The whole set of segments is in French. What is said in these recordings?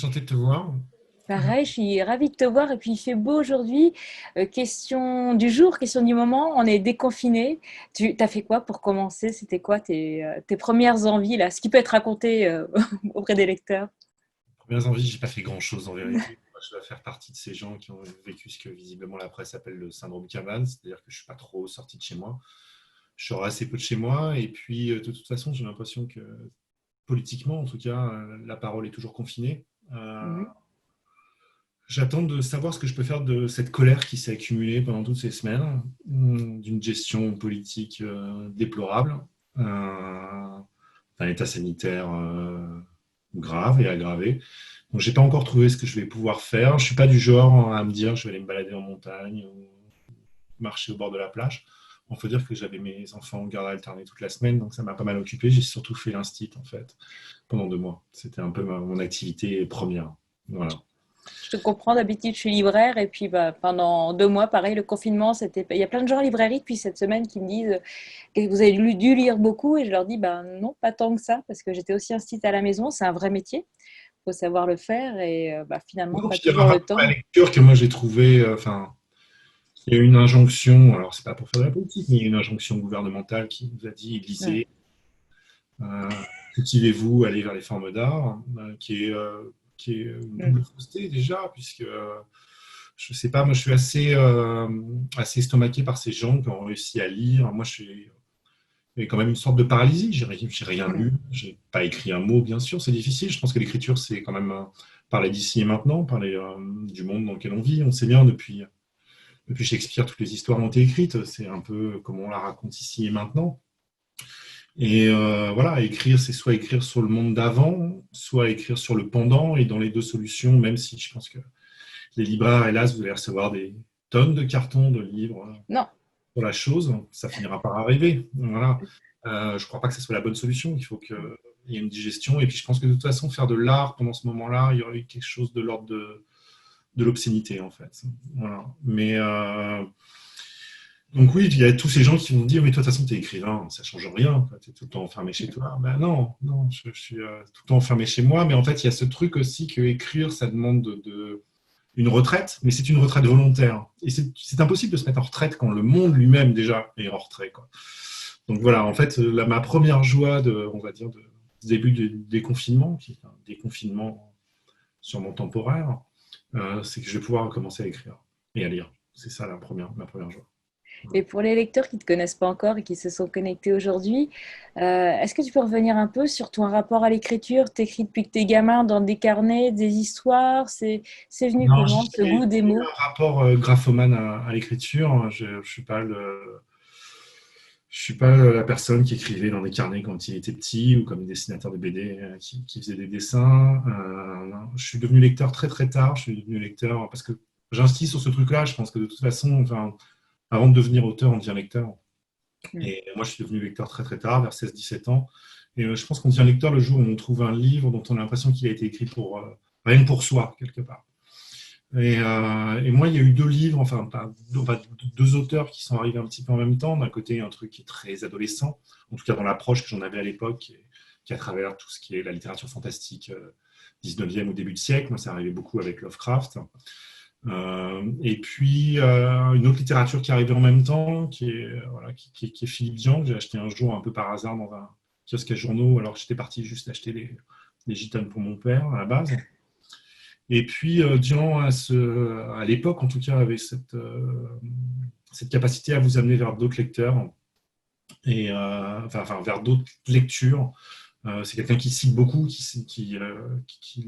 enchanté de te voir. Pareil, je suis ravie de te voir et puis il fait beau aujourd'hui. Question du jour, question du moment, on est déconfiné. Tu as fait quoi pour commencer? C'était quoi tes premières envies là? Ce qui peut être raconté auprès des lecteurs. Premières envies, j'ai pas fait grand-chose en vérité. Moi, je dois faire partie de ces gens qui ont vécu ce que visiblement la presse appelle le syndrome Cavan, c'est-à-dire que je suis pas trop sorti de chez moi. Je sors assez peu de chez moi et puis de toute façon, j'ai l'impression que politiquement, en tout cas, la parole est toujours confinée. Mhm. J'attends de savoir ce que je peux faire de cette colère qui s'est accumulée pendant toutes ces semaines, d'une gestion politique déplorable, d'un état sanitaire grave et aggravé. Donc, j'ai pas encore trouvé ce que je vais pouvoir faire. Je suis pas du genre à me dire je vais aller me balader en montagne ou marcher au bord de la plage. Il faut dire que j'avais mes enfants en garde alternée toute la semaine, donc ça m'a pas mal occupé. J'ai surtout fait l'instit en fait pendant 2 mois. C'était un peu mon activité première. Voilà. Je te comprends, d'habitude je suis libraire et puis bah, pendant 2 mois, pareil, le confinement, c'était. Il y a plein de gens en librairie depuis cette semaine qui me disent que vous avez dû lire beaucoup et je leur dis bah non, pas tant que ça parce que j'étais aussi institut à la maison, c'est un vrai métier, faut savoir le faire et bah, finalement Non, pas puis il y a un toujours le rapport à la temps. lecture que moi j'ai trouvé. Enfin, il y a une injonction. Alors c'est pas pour faire de la politique, mais il y a une injonction gouvernementale qui nous a dit Ouais. lisez, euh, cultivez-vous, allez vers les formes d'art, qui est une Mm. double fausseté déjà, puisque je sais pas, moi je suis assez estomaqué par ces gens qui ont réussi à lire. Moi je suis il y a quand même une sorte de paralysie. J'ai rien Mm. lu, j'ai pas écrit un mot, bien sûr, c'est difficile. Je pense que l'écriture, c'est quand même parler d'ici et maintenant, parler du monde dans lequel on vit. On sait bien depuis Shakespeare, toutes les histoires ont été écrites. C'est un peu comme on la raconte ici et maintenant. Et voilà, écrire, c'est soit écrire sur le monde d'avant, soit écrire sur le pendant. Et dans les deux solutions, même si je pense que les libraires, hélas, vous allez recevoir des tonnes de cartons, de livres Non. pour la chose, ça finira par arriver. Voilà. Je ne crois pas que ce soit la bonne solution. Il faut qu'il y ait une digestion. Et puis, je pense que de toute façon, faire de l'art pendant ce moment-là, il y aurait eu quelque chose de l'ordre de l'obscénité, en fait. Voilà. Mais donc, oui, il y a tous ces gens qui vont dire mais toi, de toute façon, tu es écrivain, ça ne change rien. Tu es tout le temps enfermé chez toi. Ben non, non, je suis tout le temps enfermé chez moi. Mais en fait, il y a ce truc aussi que écrire, ça demande une retraite, mais c'est une retraite volontaire. Et c'est impossible de se mettre en retraite quand le monde lui-même déjà est en retrait, quoi. Donc voilà, en fait, ma première joie on va dire, de ce début du déconfinement, qui est un déconfinement sûrement temporaire, c'est que je vais pouvoir commencer à écrire et à lire. C'est ça ma première joie. Et pour les lecteurs qui ne te connaissent pas encore et qui se sont connectés aujourd'hui, est-ce que tu peux revenir un peu sur ton rapport à l'écriture? T'écris depuis que t'es gamin dans des carnets, des histoires, c'est venu Non, j'ai comment, ce jamais goût des eu mots? un rapport graphomane à l'écriture. Je suis pas je suis pas la personne qui écrivait dans des carnets quand il était petit ou comme les dessinateurs de BD qui faisait des dessins. Non, je suis devenu lecteur très très tard. Je suis devenu lecteur parce que j'insiste sur ce truc-là. Je pense que de toute façon, enfin, avant de devenir auteur, on devient lecteur. Mm. Et moi, je suis devenu lecteur très très tard, vers 16-17 ans. Et je pense qu'on devient lecteur le jour où on trouve un livre dont on a l'impression qu'il a été écrit pour rien que pour soi, quelque part. Et moi, il y a eu deux livres, enfin, deux auteurs qui sont arrivés un petit peu en même temps. D'un côté, un truc qui est très adolescent, en tout cas dans l'approche que j'en avais à l'époque, qui est à travers tout ce qui est la littérature fantastique 19e ou début de siècle. Moi, ça arrivait beaucoup avec Lovecraft. Et puis, une autre littérature qui arrivait en même temps, voilà, qui est Philippe Dian, que j'ai acheté un jour un peu par hasard dans un kiosque à journaux, alors que j'étais parti juste acheter des gitanes pour mon père à la base. Et puis, Dian, à l'époque, en tout cas, avait cette capacité à vous amener vers d'autres lecteurs, et enfin, vers d'autres lectures. C'est quelqu'un qui cite beaucoup, qui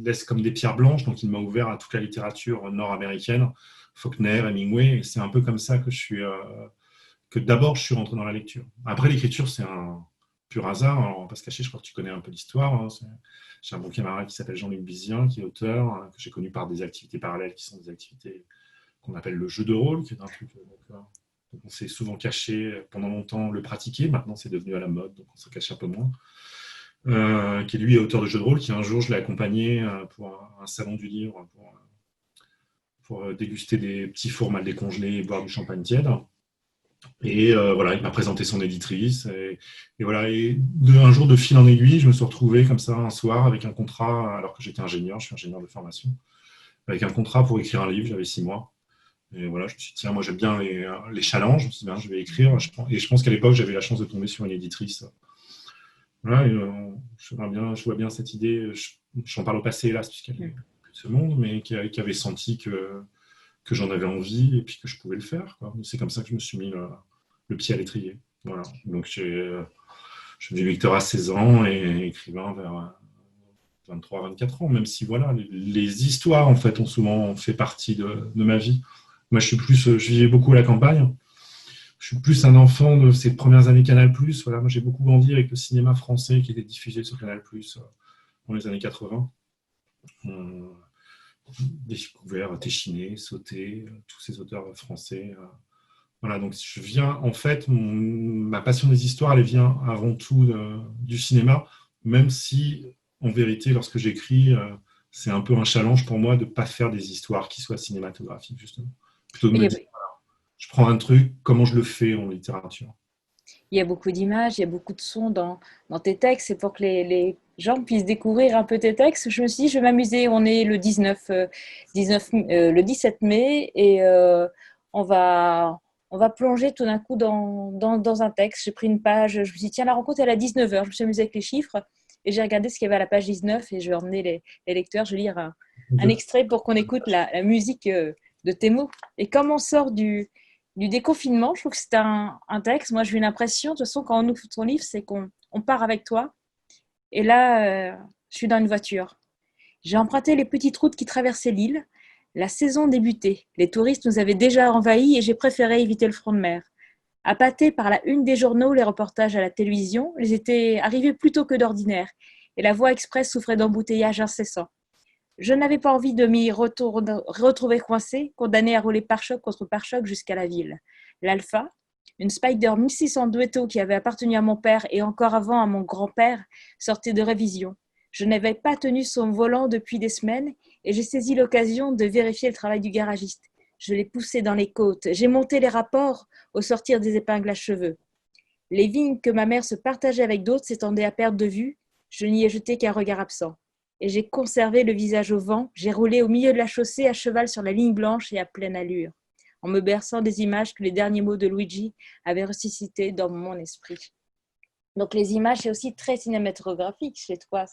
laisse comme des pierres blanches, donc il m'a ouvert à toute la littérature nord-américaine, Faulkner, Hemingway, et c'est un peu comme ça que d'abord je suis rentré dans la lecture. Après, l'écriture, c'est un pur hasard. Alors, on va pas se cacher, je crois que tu connais un peu l'histoire. Hein. J'ai un bon camarade qui s'appelle Jean-Luc Bizien, qui est auteur, hein, que j'ai connu par des activités parallèles qui sont des activités qu'on appelle le jeu de rôle, qui est un truc. Donc on s'est souvent caché pendant longtemps le pratiquer. Maintenant, c'est devenu à la mode, donc on se cache un peu moins. Qui lui est auteur de jeux de rôle, qui un jour je l'ai accompagné pour un salon du livre, pour déguster des petits fours mal décongelés et boire du champagne tiède. Et voilà, il m'a présenté son éditrice. Et voilà, et un jour de fil en aiguille, je me suis retrouvé comme ça un soir avec un contrat, alors que j'étais ingénieur, je suis ingénieur de formation, avec un contrat pour écrire un livre, j'avais 6 mois. Et voilà, je me suis dit, tiens, moi j'aime bien les challenges, je me suis dit, ben, je vais écrire. Et je pense qu'à l'époque, j'avais la chance de tomber sur une éditrice. Voilà, et, je vois bien cette idée, j'en parle au passé, hélas, puisqu'elle est plus de ce monde, mais qui avait senti que j'en avais envie et puis que je pouvais le faire, quoi. C'est comme ça que je me suis mis le pied à l'étrier. Voilà. Donc, je suis devenu lecteur à 16 ans et écrivain vers 23, 24 ans, même si voilà, les histoires, en fait, ont souvent fait partie de ma vie. Moi, je vivais beaucoup à la campagne. Je suis plus un enfant de ces premières années Canal+. Voilà, moi, j'ai beaucoup grandi avec le cinéma français qui était diffusé sur Canal+, dans les années 80. On découvert Téchiné, Sauté, tous ces auteurs français. Voilà, donc je viens, en fait, ma passion des histoires, elle vient avant tout du cinéma, même si, en vérité, lorsque j'écris, c'est un peu un challenge pour moi de ne pas faire des histoires qui soient cinématographiques, justement. Plutôt de Il me y dire, a, je prends un truc, comment je le fais en littérature. il y a beaucoup d'images, il y a beaucoup de sons dans tes textes. C'est pour que les gens puissent découvrir un peu tes textes. Je me suis dit, je vais m'amuser. On est le le 17 mai et on va, on va plonger tout d'un coup dans un texte. J'ai pris une page, je me suis dit, tiens, la rencontre, elle est à 19h. Je me suis amusée avec les chiffres et j'ai regardé ce qu'il y avait à la page 19 et je vais emmener les lecteurs. Je vais lire un extrait pour qu'on écoute la musique de tes mots. Et comme on sort du déconfinement, je trouve que c'est un texte. Moi, j'ai eu l'impression, de toute façon, quand on ouvre ton livre, c'est qu'on part avec toi. Et là, je suis dans une voiture. J'ai emprunté les petites routes qui traversaient l'île. La saison débutait. Les touristes nous avaient déjà envahis et j'ai préféré éviter le front de mer. Appâtés par la une des journaux, les reportages à la télévision, ils étaient arrivés plus tôt que d'ordinaire. Et la voie express souffrait d'embouteillages incessants. Je n'avais pas envie de m'y retrouver coincé, condamné à rouler pare-choc contre pare-choc jusqu'à la ville. L'Alpha, une Spider 1600 Duetto qui avait appartenu à mon père et encore avant à mon grand-père, sortait de révision. Je n'avais pas tenu son volant depuis des semaines et j'ai saisi l'occasion de vérifier le travail du garagiste. Je l'ai poussé dans les côtes. J'ai monté les rapports au sortir des épingles à cheveux. Les vignes que ma mère se partageait avec d'autres s'étendaient à perte de vue. Je n'y ai jeté qu'un regard absent. Et j'ai conservé le visage au vent. J'ai roulé au milieu de la chaussée à cheval sur la ligne blanche et à pleine allure, en me berçant des images que les derniers mots de Luigi avaient ressuscitées dans mon esprit. Donc les images, c'est aussi très cinématographique chez toi.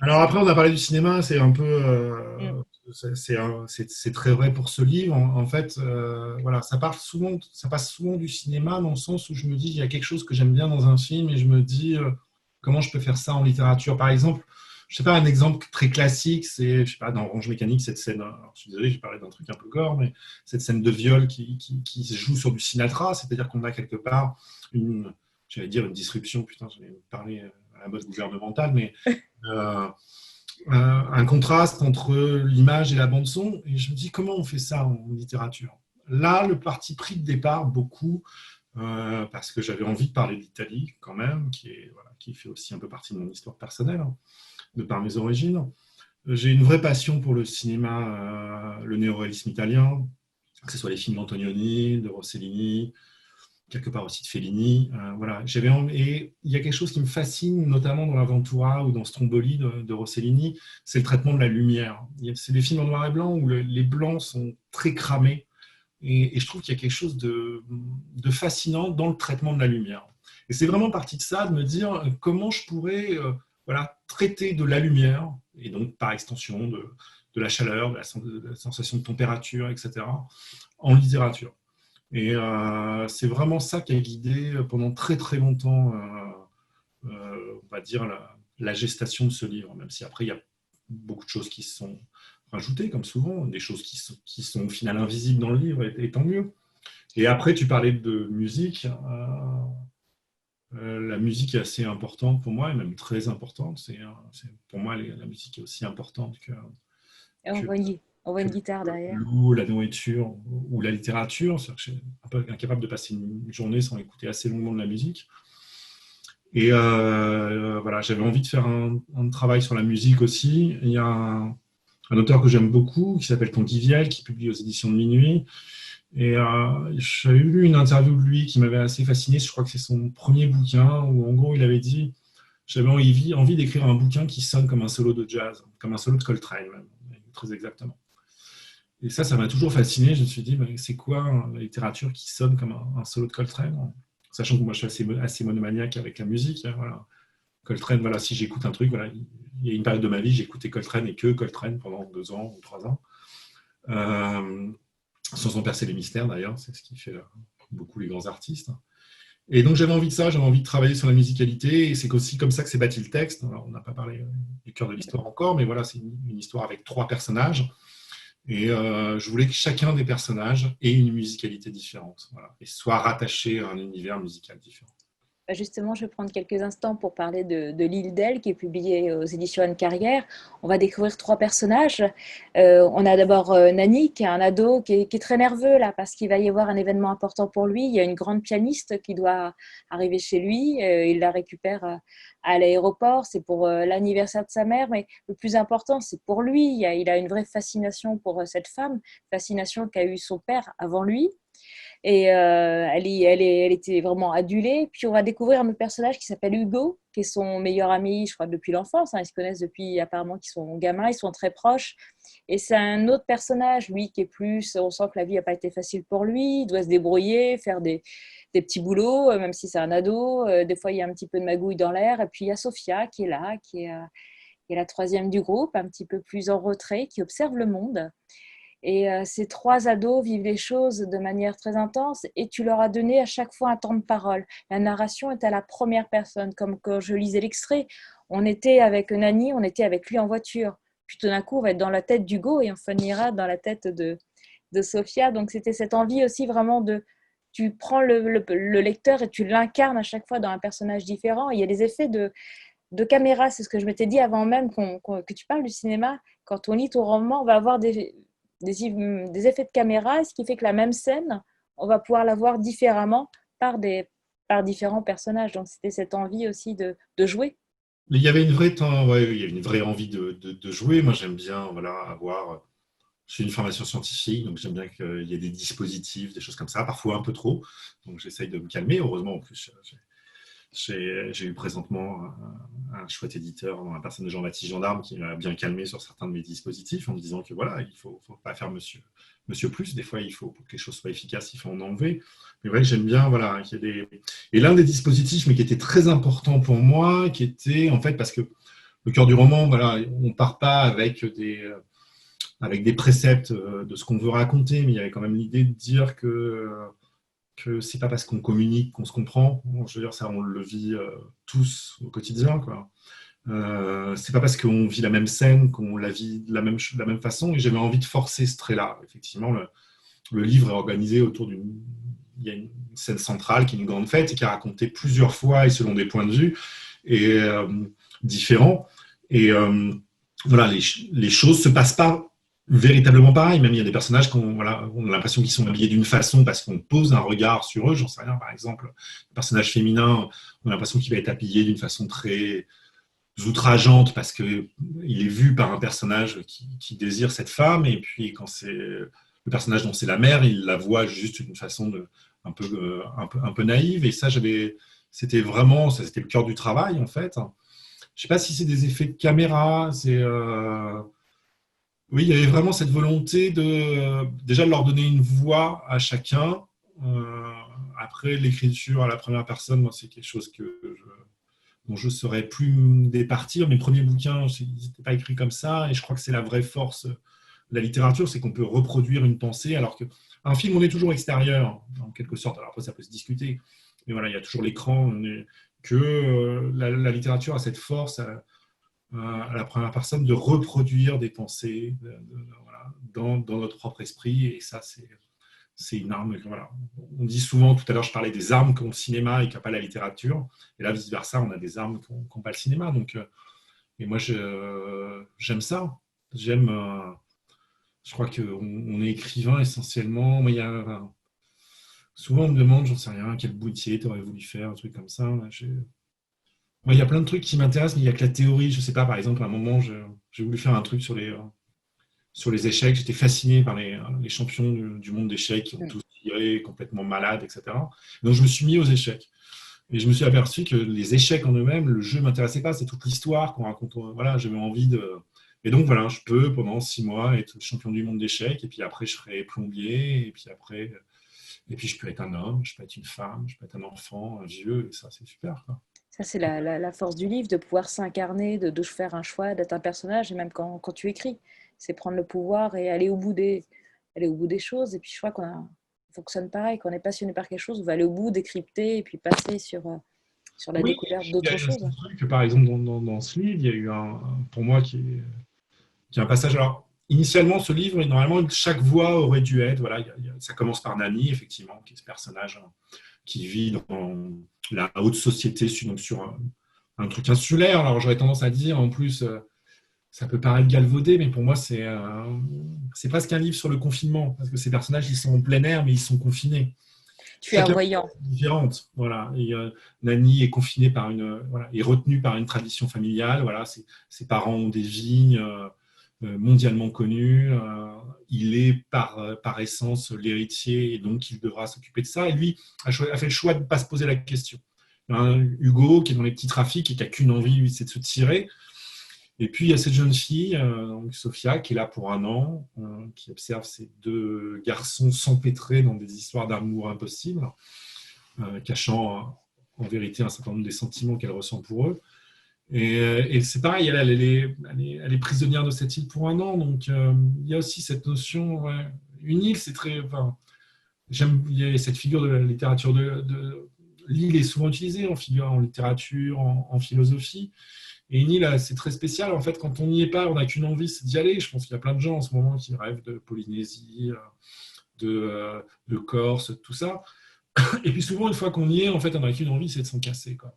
Alors après, on a parlé du cinéma, c'est un peu, Mm. c'est très vrai pour ce livre. En fait, voilà, ça passe souvent du cinéma dans le sens où je me dis, il y a quelque chose que j'aime bien dans un film et je me dis, comment je peux faire ça en littérature. Par exemple, je sais pas, un exemple très classique, c'est, je sais pas, dans Orange Mécanique, cette scène, alors, je suis désolé, j'ai parlé d'un truc un peu gore, mais cette scène de viol qui se joue sur du Sinatra, c'est-à-dire qu'on a quelque part une, j'allais dire une disruption, putain, j'allais parler à la mode gouvernementale, mais euh, un contraste entre l'image et la bande son. Et je me dis, comment on fait ça en littérature? Là, le parti pris de départ, beaucoup, parce que j'avais envie de parler d'Italie quand même, voilà, qui fait aussi un peu partie de mon histoire personnelle, hein, de par mes origines. J'ai une vraie passion pour le cinéma, le néoréalisme italien, que ce soit les films d'Antonioni, de Rossellini, quelque part aussi de Fellini. Voilà. Et il y a quelque chose qui me fascine, notamment dans l'Aventura ou dans Stromboli de Rossellini, c'est le traitement de la lumière. C'est des films en noir et blanc où les blancs sont très cramés. Et je trouve qu'il y a quelque chose de fascinant dans le traitement de la lumière. Et c'est vraiment parti de ça, de me dire comment je pourrais voilà, traiter de la lumière, et donc par extension de la chaleur, de la sensation de température, etc., en littérature. Et c'est vraiment ça qui a guidé pendant très très longtemps, on va dire, la gestation de ce livre, même si après il y a beaucoup de choses qui se sont rajoutées, comme souvent, des choses qui sont au final invisibles dans le livre, et tant mieux. Et après, tu parlais de musique. La musique est assez importante pour moi, et même très importante. Pour moi, la musique est aussi importante Et que, on voit que une guitare derrière. l'eau, la nourriture ou la littérature. C'est-à-dire que je suis un peu incapable de passer une journée sans écouter assez longuement de la musique. Et voilà, j'avais envie de faire un travail sur la musique aussi. Il y a un auteur que j'aime beaucoup qui s'appelle Tanguy Viel, qui publie aux éditions de Minuit, Et j'avais lu une interview de lui qui m'avait assez fasciné. Je crois que c'est son premier bouquin où, en gros, il avait dit j'avais envie d'écrire un bouquin qui sonne comme un solo de jazz, comme un solo de Coltrane, même, très exactement. Et ça m'a toujours fasciné. Je me suis dit, c'est quoi la littérature qui sonne comme un solo de Coltrane? Sachant que moi, je suis assez monomaniaque avec la musique. Hein, voilà. Coltrane, voilà, si j'écoute un truc, voilà, il y a une période de ma vie, j'écoutais Coltrane et que Coltrane pendant 2 ans ou 3 ans. Sans en percer les mystères, d'ailleurs, c'est ce qui fait beaucoup les grands artistes. Et donc j'avais envie de ça, j'avais envie de travailler sur la musicalité, et c'est aussi comme ça que s'est bâti le texte. Alors, on n'a pas parlé du cœur de l'histoire encore, mais voilà, c'est une histoire avec 3 personnages, et je voulais que chacun des personnages ait une musicalité différente, voilà, et soit rattaché à un univers musical différent. Justement, je vais prendre quelques instants pour parler de L'île d'Elle, qui est publié aux éditions Anne Carrière. On va découvrir 3 personnages. On a d'abord Nani, qui est un ado qui est très nerveux là, parce qu'il va y avoir un événement important pour lui. Il y a une grande pianiste qui doit arriver chez lui. Il la récupère à l'aéroport. C'est pour l'anniversaire de sa mère, mais le plus important, c'est pour lui. Il a une vraie fascination pour cette femme, fascination qu'a eu son père avant lui. Et elle était vraiment adulée. Puis on va découvrir un autre personnage qui s'appelle Hugo, qui est son meilleur ami, je crois, depuis l'enfance. Hein. Ils se connaissent depuis apparemment qu'ils sont gamins, ils sont très proches. Et c'est un autre personnage, lui, qui est plus. On sent que la vie n'a pas été facile pour lui. Il doit se débrouiller, faire des petits boulots, même si c'est un ado. Des fois, il y a un petit peu de magouille dans l'air. Et puis il y a Sophia qui est là, qui est la troisième du groupe, un petit peu plus en retrait, qui observe le monde. Et ces 3 ados vivent les choses de manière très intense et tu leur as donné à chaque fois un temps de parole. La narration est à la première personne, comme quand je lisais l'extrait. On était avec Nani, on était avec lui en voiture. Puis tout d'un coup, on va être dans la tête d'Hugo et on finira dans la tête de Sophia. Donc c'était cette envie aussi vraiment de... Tu prends le lecteur et tu l'incarnes à chaque fois dans un personnage différent. Il y a des effets de caméra, c'est ce que je m'étais dit avant même que tu parles du cinéma. Quand on lit ton roman, on va avoir des effets de caméra, ce qui fait que la même scène, on va pouvoir la voir différemment par différents personnages. Donc c'était cette envie aussi de jouer. Il y avait une vraie, ouais, il y avait une vraie envie de jouer. Moi, j'aime bien voilà, avoir. Je fais une formation scientifique, donc j'aime bien qu'il y ait des dispositifs, des choses comme ça, parfois un peu trop. Donc j'essaye de me calmer. Heureusement, en plus, j'ai eu présentement un chouette éditeur, la personne de Jean-Baptiste Gendarme, qui m'a bien calmé sur certains de mes dispositifs en me disant que voilà, il ne faut pas faire monsieur plus. Des fois, il faut, pour que les choses soient efficaces, il faut en enlever. Mais ouais, j'aime bien, voilà, qu'il y ait des. Et l'un des dispositifs, mais qui était très important pour moi, qui était en fait parce que le cœur du roman, voilà, on ne part pas avec des préceptes de ce qu'on veut raconter, mais il y avait quand même l'idée de dire que c'est pas parce qu'on communique qu'on se comprend. Je veux dire, ça, on le vit tous au quotidien, quoi. C'est pas parce qu'on vit la même scène qu'on la vit de la même façon. Et j'avais envie de forcer ce trait-là. Effectivement, le livre est organisé autour d'une. Il y a une scène centrale qui est une grande fête et qui est racontée plusieurs fois et selon des points de vue et, différents. Et voilà, les choses se passent pas véritablement pareil. Même il y a des personnages voilà, on a l'impression qu'ils sont habillés d'une façon parce qu'on pose un regard sur eux. J'en sais rien, par exemple, le personnage féminin, on a l'impression qu'il va être habillé d'une façon très outrageante parce qu'il est vu par un personnage qui désire cette femme. Et puis quand c'est le personnage dont c'est la mère, il la voit juste d'une façon un peu naïve. Et ça, c'était vraiment, ça, c'était le cœur du travail, en fait. Je ne sais pas si c'est des effets de caméra, oui, il y avait vraiment cette volonté déjà de leur donner une voix à chacun. Euh, Après, l'écriture à la première personne, moi, c'est quelque chose dont je ne saurais plus me départir. Mes premiers bouquins, ils n'étaient pas écrits comme ça, et je crois que c'est la vraie force de la littérature, c'est qu'on peut reproduire une pensée, alors qu'un film, on est toujours extérieur, en quelque sorte. Alors après, ça peut se discuter, mais voilà, il y a toujours l'écran, la littérature a cette force à la première personne de reproduire des pensées voilà, dans notre propre esprit. Et ça, c'est une arme. Voilà. On dit souvent, tout à l'heure, je parlais des armes qu'ont le cinéma et qu'a pas la littérature. Et là, vice-versa, on a des armes qu'ont pas le cinéma. Donc, et moi, j'aime ça. J'aime. Je crois qu'on est écrivain essentiellement. Mais souvent, on me demande, j'en sais rien, quel boutier tu aurais voulu faire, un truc comme ça. Moi, il y a plein de trucs qui m'intéressent, mais il n'y a que la théorie. Je ne sais pas, par exemple, à un moment, j'ai voulu faire un truc sur les échecs. J'étais fasciné par les champions du monde d'échecs qui ont tous tiré complètement malades, etc. Donc je me suis mis aux échecs. Et je me suis aperçu que les échecs en eux-mêmes, le jeu ne m'intéressait pas, c'est toute l'histoire qu'on raconte. Voilà, j'avais envie de. Et donc voilà, je peux pendant 6 mois être champion du monde d'échecs, et puis après je serai plombier, et puis après, et puis je peux être un homme, je peux être une femme, je peux être un enfant, un vieux, et ça c'est super, quoi. Ça, c'est la force du livre, de pouvoir s'incarner, de faire un choix, d'être un personnage, et même quand tu écris, c'est prendre le pouvoir et aller au bout des choses. Et puis je crois qu'on fonctionne pareil, quand on est passionné par quelque chose, on va aller au bout, décrypter, et puis passer sur la Oui, découverte il y d'autres a ce choses. truc que par exemple dans ce livre, il y a eu pour moi qui est un passage. Alors, initialement, ce livre, normalement, chaque voix aurait dû être. Voilà, ça commence par Nani, effectivement, qui est ce personnage qui vit dans la haute société, donc sur un truc insulaire. Alors, j'aurais tendance à dire, en plus, ça peut paraître galvaudé, mais pour moi, c'est presque un livre sur le confinement, parce que ces personnages, ils sont en plein air, mais ils sont confinés. Tu es un Chacun voyant. est différente, voilà. Et, Nani est confiné voilà, est retenu par une tradition familiale. Voilà, ses parents ont des vignes mondialement connues. Il est par essence l'héritier, et donc il devra s'occuper de ça. Et lui a fait le choix de ne pas se poser la question. Hugo, qui est dans les petits trafics et qui n'a qu'une envie, lui, c'est de se tirer. Et puis, il y a cette jeune fille, donc Sophia, qui est là pour un an, qui observe ces deux garçons s'empêtrer dans des histoires d'amour impossibles, cachant en vérité un certain nombre des sentiments qu'elle ressent pour eux. Et c'est pareil, elle est prisonnière de cette île pour un an. Donc, il y a aussi cette notion. Ouais, une île, c'est très. Enfin, il y a cette figure de la littérature l'île est souvent utilisée en figure en littérature, en philosophie. Et une île, c'est très spécial. En fait, quand on n'y est pas, on n'a qu'une envie, c'est d'y aller. Je pense qu'il y a plein de gens en ce moment qui rêvent de Polynésie, de Corse, tout ça. Et puis souvent, une fois qu'on y est, en fait, on n'a qu'une envie, c'est de s'en casser, quoi.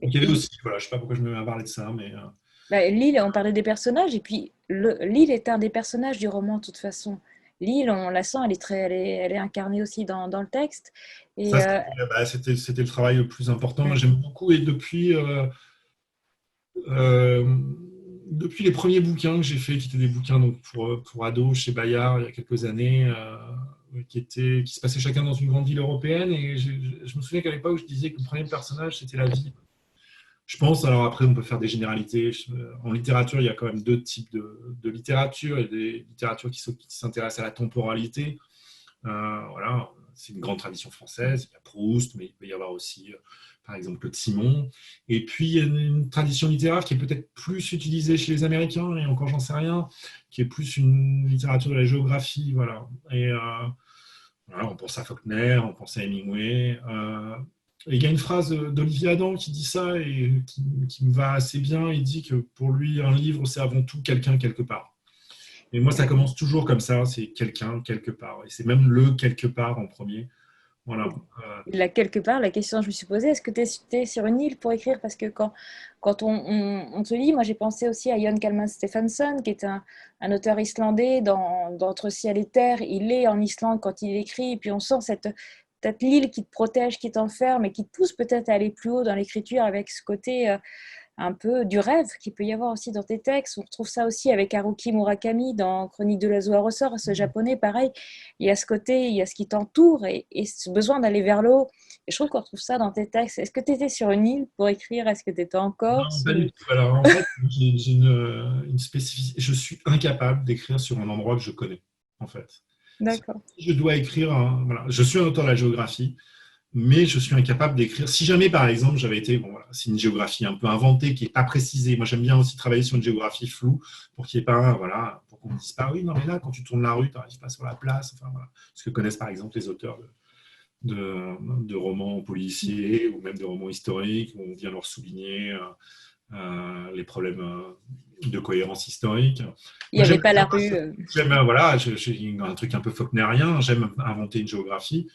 Donc il y avait aussi, voilà, je ne sais pas pourquoi je me mets à parler de ça, mais Bah, Lille, on parlait des personnages, et puis Lille est un des personnages du roman, de toute façon. Lille, on la sent, elle est incarnée aussi dans le texte. ça, Et c'était le travail le plus important. Moi, mm, j'aime beaucoup, et euh, depuis les premiers bouquins que j'ai faits, qui étaient des bouquins donc, pour ados chez Bayard il y a quelques années, qui se passaient chacun dans une grande ville européenne, et je me souviens qu'à l'époque, je disais que le premier personnage, c'était la vie. Je pense, alors après, on peut faire des généralités. En littérature, il y a quand même deux types de littérature. Il y a des littératures qui s'intéressent à la temporalité. Voilà, c'est une grande tradition française. Il y a Proust, mais il peut y avoir aussi, par exemple, Claude Simon. Et puis, il y a une tradition littéraire qui est peut-être plus utilisée chez les Américains, et encore, j'en sais rien, qui est plus une littérature de la géographie. Voilà. Et voilà, on pense à Faulkner, on pense à Hemingway. Et il y a une phrase d'Olivier Adam qui dit ça et qui me va assez bien. Il dit que pour lui, un livre, c'est avant tout quelqu'un quelque part. Et moi, ça commence toujours comme ça, c'est quelqu'un quelque part. Et c'est même le quelque part en premier. Voilà. là, quelque part, la question que je me suis posée, est-ce que tu es sur une île pour écrire? Parce que quand on te lit, moi j'ai pensé aussi à Jon Kalman Stephenson, qui est un auteur islandais d'Entre ciel et terre. Il est en Islande quand il écrit, et puis on sent cette île qui te protège, qui t'enferme, et qui te pousse peut-être à aller plus haut dans l'écriture, avec ce côté un peu du rêve qu'il peut y avoir aussi dans tes textes. On retrouve ça aussi avec Haruki Murakami dans Chronique de l'oiseau à ressort, ce japonais, pareil. Il y a ce côté, il y a ce qui t'entoure, et ce besoin d'aller vers le haut. Et je trouve qu'on retrouve ça dans tes textes. Est-ce que tu étais sur une île pour écrire? Est-ce que tu étais en Non, Corse pas du tout. Alors, en fait, j'ai une spécificité. Je suis incapable d'écrire sur un endroit que je connais, en fait. Si D'accord. je dois écrire, voilà, je suis un auteur de la géographie, mais je suis incapable d'écrire. Si jamais, par exemple, j'avais été, bon, voilà, c'est une géographie un peu inventée, qui n'est pas précisée. Moi, j'aime bien aussi travailler sur une géographie floue, pour qu'il n'y ait pas, voilà, pour qu'on ne dise pas, oui, non, mais là, quand tu tournes la rue, tu n'arrives pas sur la place. Enfin, voilà. Ce que connaissent, par exemple, les auteurs de romans policiers ou même de romans historiques, où on vient leur souligner les problèmes de cohérence historique. Il n'y Moi, avait j'aime pas la rue. voilà, j'ai un truc un peu faulknerien, j'aime inventer une géographie.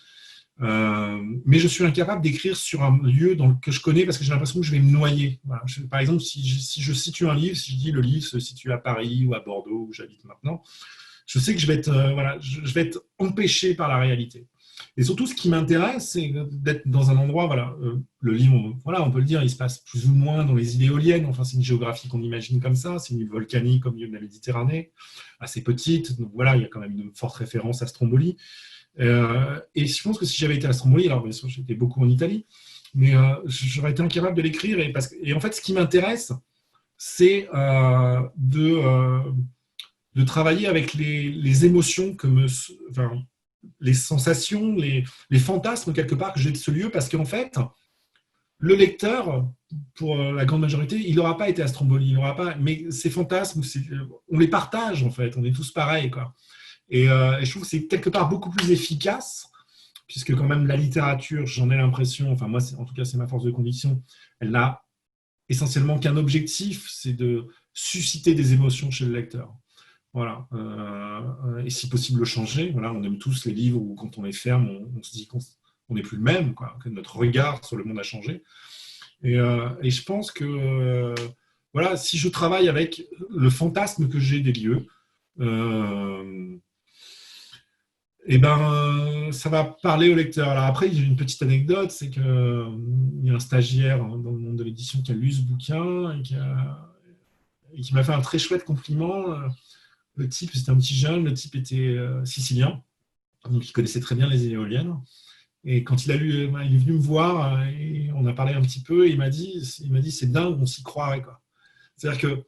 Mais je suis incapable d'écrire sur un lieu que je connais, parce que j'ai l'impression que je vais me noyer. Voilà. Par exemple, si je situe un livre, si je dis le livre se situe à Paris ou à Bordeaux, où j'habite maintenant, je sais que je vais être, voilà, je vais être empêché par la réalité. Et surtout, ce qui m'intéresse, c'est d'être dans un endroit, voilà, le livre, voilà, on peut le dire, il se passe plus ou moins dans les îles éoliennes. Enfin, c'est une géographie qu'on imagine comme ça. C'est une île volcanique au milieu de la Méditerranée, assez petite. Donc voilà, il y a quand même une forte référence à Stromboli. Et je pense que si j'avais été à Stromboli, alors bien sûr, j'étais beaucoup en Italie, mais j'aurais été incapable de l'écrire. Et en fait, ce qui m'intéresse, c'est de travailler avec les émotions enfin, les sensations, les fantasmes quelque part que j'ai de ce lieu, parce qu'en fait, le lecteur, pour la grande majorité, il n'aura pas été à Stromboli, il n'aura pas, mais ces fantasmes, on les partage en fait, on est tous pareils, quoi. Et je trouve que c'est quelque part beaucoup plus efficace, puisque quand même la littérature, j'en ai l'impression, enfin moi, en tout cas c'est ma force de conviction, elle n'a essentiellement qu'un objectif, c'est de susciter des émotions chez le lecteur. Voilà. Et si possible, le changer. Voilà, on aime tous les livres où, quand on les ferme, on se dit qu'on n'est plus le même, quoi, que notre regard sur le monde a changé. Et je pense que voilà, si je travaille avec le fantasme que j'ai des lieux, et ben, ça va parler au lecteur. Alors après, j'ai une petite anecdote, c'est qu'il y a un stagiaire dans le monde de l'édition qui a lu ce bouquin et qui m'a fait un très chouette compliment. Le type, c'était un petit jeune, le type était sicilien, donc il connaissait très bien les éoliennes. Et quand il a lu, il est venu me voir et on a parlé un petit peu. Et il m'a dit, c'est dingue, on s'y croirait, quoi. C'est-à-dire que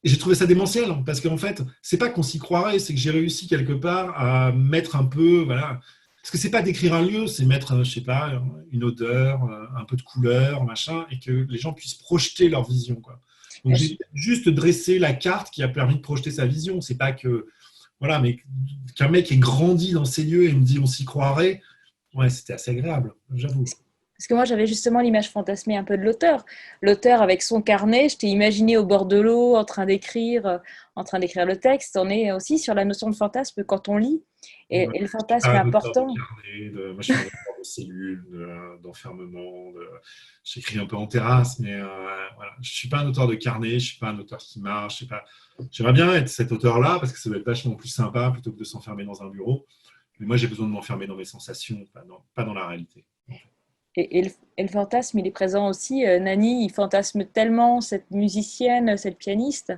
et j'ai trouvé ça démentiel, parce qu'en fait, c'est pas qu'on s'y croirait, c'est que j'ai réussi quelque part à mettre un peu, voilà, parce que c'est pas d'écrire un lieu, c'est mettre, je sais pas, une odeur, un peu de couleur, machin, et que les gens puissent projeter leur vision, quoi. Donc j'ai juste dressé la carte qui a permis de projeter sa vision. C'est pas que, voilà, mais qu'un mec ait grandi dans ces lieux et me dit on s'y croirait, ouais, c'était assez agréable, j'avoue. Parce que moi, j'avais justement l'image fantasmée un peu de l'auteur. L'auteur avec son carnet, je t'ai imaginé au bord de l'eau, en train d'écrire le texte. On est aussi sur la notion de fantasme quand on lit. Ouais. Et le fantasme est Un auteur de important. carnet, moi, je suis un auteur de cellules, d'enfermement. J'écris un peu en terrasse, mais voilà. Je ne suis pas un auteur de carnet, je ne suis pas un auteur qui marche. Je sais pas. J'aimerais bien être cet auteur-là, parce que ça doit être vachement plus sympa plutôt que de s'enfermer dans un bureau. Mais moi, j'ai besoin de m'enfermer dans mes sensations, pas dans la réalité. Et le fantasme, il est présent aussi. Nani, il fantasme tellement cette musicienne, cette pianiste.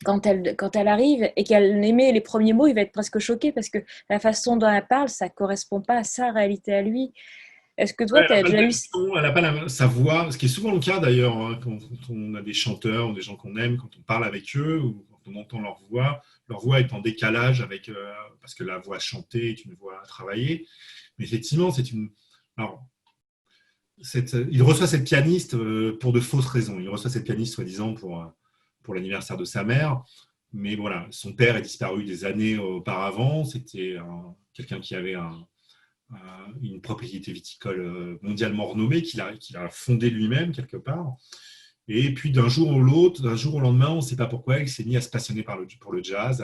Quand elle arrive et qu'elle émet les premiers mots, il va être presque choqué parce que la façon dont elle parle, ça ne correspond pas à sa réalité à lui. Est-ce que toi, Ouais, tu as déjà eu... elle n'a pas sa voix, ce qui est souvent le cas d'ailleurs, hein, quand on a des chanteurs ou des gens qu'on aime, quand on parle avec eux ou quand on entend leur voix est en décalage avec, parce que la voix chantée est une voix travaillée. Mais effectivement, alors, il reçoit cette pianiste pour de fausses raisons. Il reçoit cette pianiste soi-disant pour l'anniversaire de sa mère. Mais voilà, son père est disparu des années auparavant. C'était quelqu'un qui avait une propriété viticole mondialement renommée, qu'il a fondée lui-même quelque part. Et puis d'un jour au lendemain, on ne sait pas pourquoi, il s'est mis à se passionner pour le jazz,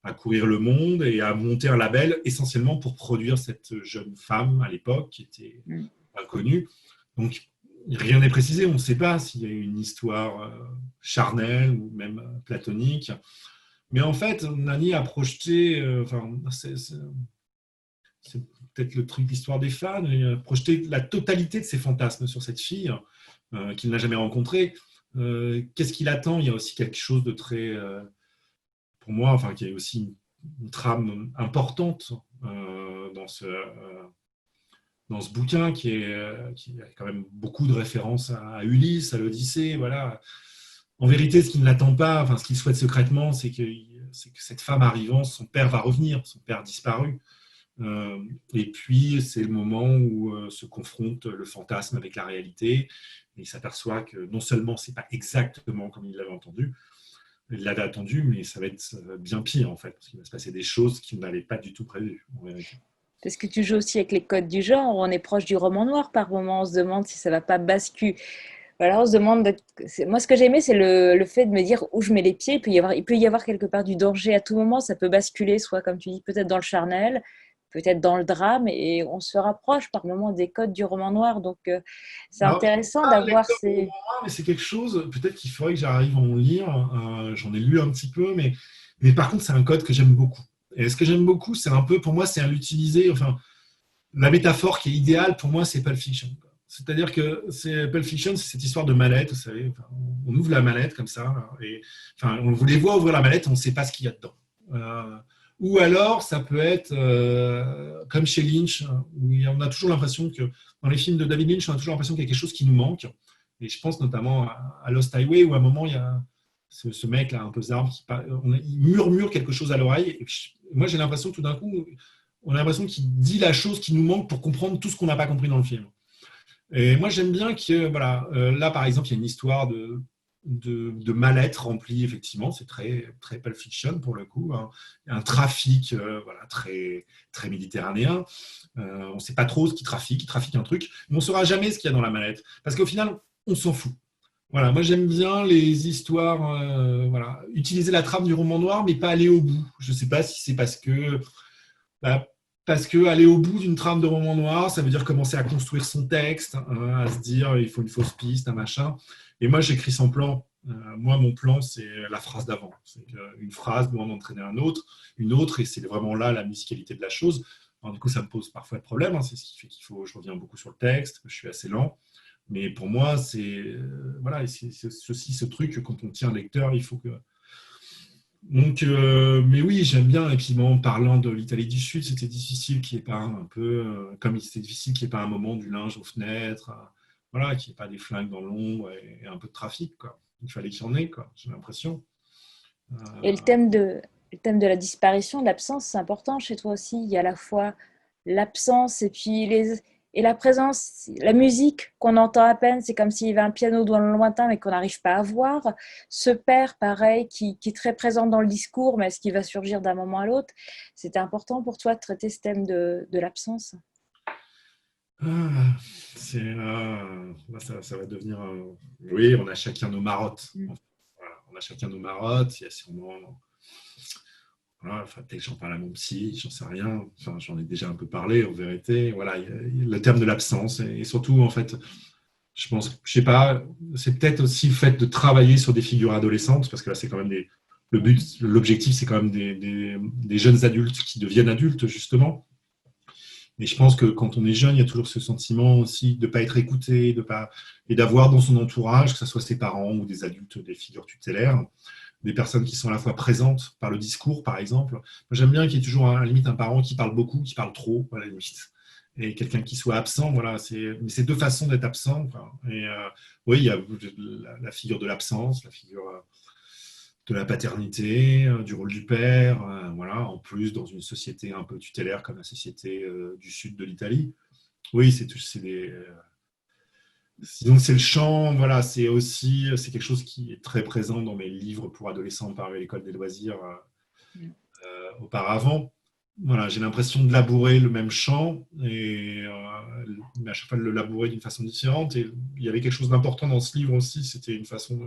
à courir le monde et à monter un label essentiellement pour produire cette jeune femme à l'époque qui était inconnue. Donc rien n'est précisé, on ne sait pas s'il y a une histoire charnelle ou même platonique. Mais en fait, Nani a projeté, c'est peut-être le truc d'histoire des fans, projeter la totalité de ses fantasmes sur cette fille qu'il n'a jamais rencontrée. Qu'est-ce qu'il attend? Il y a aussi quelque chose de très, pour moi, enfin, qui est aussi une trame importante dans ce bouquin qui a quand même beaucoup de références à Ulysse, à l'Odyssée. Voilà. En vérité, ce qu'il n'attend pas, enfin, ce qu'il souhaite secrètement, c'est que cette femme arrivant, son père va revenir, son père disparu. Et puis, c'est le moment où se confronte le fantasme avec la réalité. Et il s'aperçoit que non seulement ce n'est pas exactement comme il l'avait attendu, mais ça va être bien pire, en fait, parce qu'il va se passer des choses qu'il n'avait pas du tout prévues, en vérité. Parce que tu joues aussi avec les codes du genre, on est proche du roman noir par moment, on se demande si ça ne va pas basculer. Voilà, on se demande. Moi, ce que j'ai aimé, c'est le fait de me dire où je mets les pieds. Il peut y avoir quelque part du danger à tout moment. Ça peut basculer, soit comme tu dis, peut-être dans le charnel, peut-être dans le drame, et on se rapproche par moments des codes du roman noir. Donc, c'est Alors, intéressant d'avoir ces... mais c'est quelque chose, peut-être qu'il faudrait que j'arrive à en lire. J'en ai lu un petit peu, mais par contre, c'est un code que j'aime beaucoup. Et ce que j'aime beaucoup, c'est un peu, pour moi, c'est à l'utiliser. Enfin, la métaphore qui est idéale pour moi, c'est Pulp Fiction. C'est-à-dire que Pulp Fiction, c'est cette histoire de mallette, vous savez. Enfin, on ouvre la mallette comme ça, et enfin, on vous les voit ouvrir la mallette, on ne sait pas ce qu'il y a dedans. Ou alors, ça peut être comme chez Lynch, où on a toujours l'impression que, dans les films de David Lynch, on a toujours l'impression qu'il y a quelque chose qui nous manque. Et je pense notamment à Lost Highway, où à un moment, il y a ce mec-là, un peu zarbe, il murmure quelque chose à l'oreille. Et moi, j'ai l'impression que tout d'un coup, on a l'impression qu'il dit la chose qui nous manque pour comprendre tout ce qu'on n'a pas compris dans le film. Et moi, j'aime bien que, voilà, là, par exemple, il y a une histoire de mal-être remplie, effectivement, c'est très, très Pulp Fiction pour le coup, hein. Un trafic voilà, très, très méditerranéen. On ne sait pas trop ce il trafique un truc, mais on ne saura jamais ce qu'il y a dans la mallette, parce qu'au final, on s'en fout. Voilà, moi j'aime bien les histoires, voilà, utiliser la trame du roman noir, mais pas aller au bout. Je ne sais pas si c'est bah, parce que aller au bout d'une trame de roman noir, ça veut dire commencer à construire son texte, hein, à se dire il faut une fausse piste, un machin. Et moi, j'écris sans plan. Moi, mon plan, c'est la phrase d'avant. C'est une phrase doit en entraîner une autre, et c'est vraiment là la musicalité de la chose. Alors, du coup, ça me pose parfois de problème. Hein, c'est ce qui fait qu'il faut. Je reviens beaucoup sur le texte, que je suis assez lent. Mais pour moi, c'est voilà, c'est aussi ce truc que quand on tient un lecteur, il faut que donc, mais oui, j'aime bien. Et puis, en parlant de l'Italie du Sud, c'était difficile qu'il n'y ait pas un peu, comme c'était difficile qu'il n'y ait pas un moment du linge aux fenêtres, voilà, qu'il n'y ait pas des flingues dans l'ombre et un peu de trafic, quoi. Il fallait qu'il y en ait, quoi, j'ai l'impression. Et Euh, le thème de la disparition, de l'absence, c'est important chez toi aussi. Il y a à la fois l'absence et la présence, la musique qu'on entend à peine, c'est comme s'il y avait un piano dans le lointain mais qu'on n'arrive pas à voir. Ce père, pareil, qui est très présent dans le discours, mais est-ce qu'il va surgir d'un moment à l'autre? C'était important pour toi de traiter ce thème de l'absence? ah, là, ça va devenir. Oui, on a chacun nos marottes. Mm. Voilà, on a chacun nos marottes. Il y a sûrement. Voilà, enfin, peut-être que j'en parle à mon psy, j'en sais rien. Enfin, j'en ai déjà un peu parlé, en vérité. Voilà, il y a le terme de l'absence. Et surtout, en fait, je pense, je sais pas, c'est peut-être aussi le fait de travailler sur des figures adolescentes, parce que là, c'est quand même le but, l'objectif, c'est quand même des jeunes adultes qui deviennent adultes, justement. Mais je pense que quand on est jeune, il y a toujours ce sentiment aussi de ne pas être écouté, et d'avoir dans son entourage, que ce soit ses parents ou des adultes, des figures tutélaires, des personnes qui sont à la fois présentes par le discours, par exemple. Moi, j'aime bien qu'il y ait toujours à la limite un parent qui parle beaucoup, qui parle trop, à la limite, et quelqu'un qui soit absent. Voilà, mais c'est deux façons d'être absent. Quoi. Et oui, il y a la figure de l'absence, la figure de la paternité, du rôle du père, voilà, en plus dans une société un peu tutélaire comme la société du sud de l'Italie. Oui, c'est des. Donc c'est le chant, voilà, c'est quelque chose qui est très présent dans mes livres pour adolescents par l'école des loisirs auparavant. Voilà, j'ai l'impression de labourer le même chant, mais à chaque fois de le labourer d'une façon différente. Et il y avait quelque chose d'important dans ce livre aussi, c'était une façon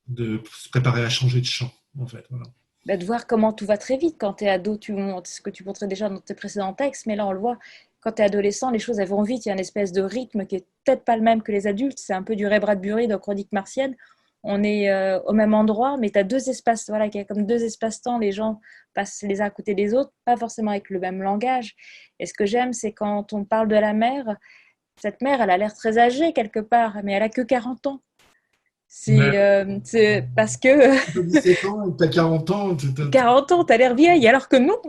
de se préparer à changer de chant, en fait. Voilà. Bah, de voir comment tout va très vite. Quand tu es ado, tu montes ce que tu montrais déjà dans tes précédents textes, mais là, on le voit, quand tu es adolescent, les choses elles vont vite. Il y a une espèce de rythme qui est peut-être pas le même que les adultes. C'est un peu du Ray Bradbury dans Chronique martienne. On est au même endroit, mais tu as deux espaces, voilà, qui a comme deux espaces-temps. Les gens passent les uns à côté des autres, pas forcément avec le même langage. Et ce que j'aime, c'est quand on parle de la mère, cette mère, elle a l'air très âgée quelque part, mais elle a que 40 ans. Ouais. C'est parce que Tu as 17 ans, tu as 40 ans. 40 ans, t'as l'air vieille, alors que non.